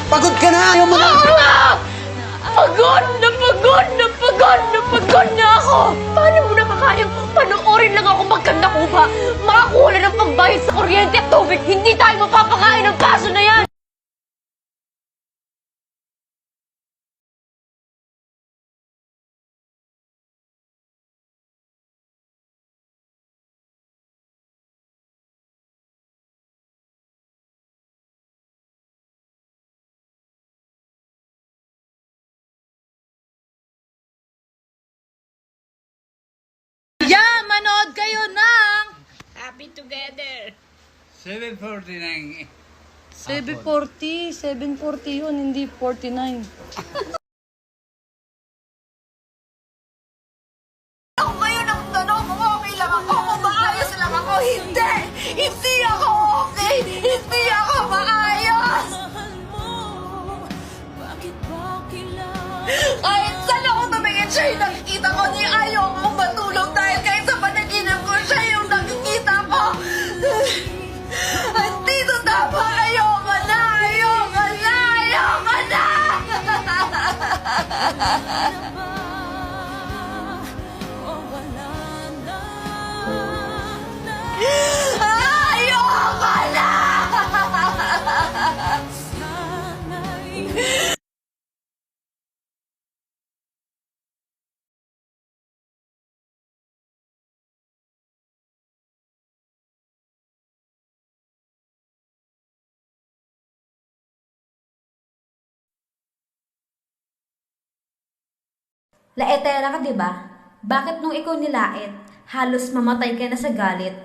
Pagod ka na! Ayaw mo na! Pagod na ako! Paano mo nakakayang panoorin lang ako magkanda kuba? Makakuha na ng pambayad sa kuryente at tubig, hindi tayo mapapakain ng kaso na yan! Yeah, manood kayo ng Happy together! 749. 740. 740 yun, hindi 49. Ako ngayon ang tanong kung okay lang ako, kung maayos lang ako. Hindi! Hindi ako okay! Hindi ako maayos! Kahit saan ako tumingin, siya yung nakikita ko. Ni ayaw akong matulog dahil kahit sa panaginip ko, siya yung nakikita ko. Dito tama! Ayoko na! Ayoko na! Ayoko na! Ayoko na! Laetera ka, di ba? Bakit nung ikaw nilait, halos mamatay ka na sa galit?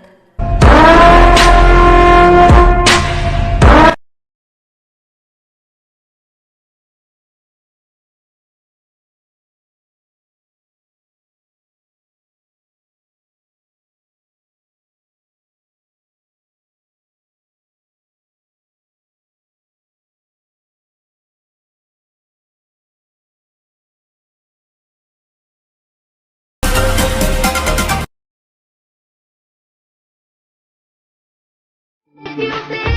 You think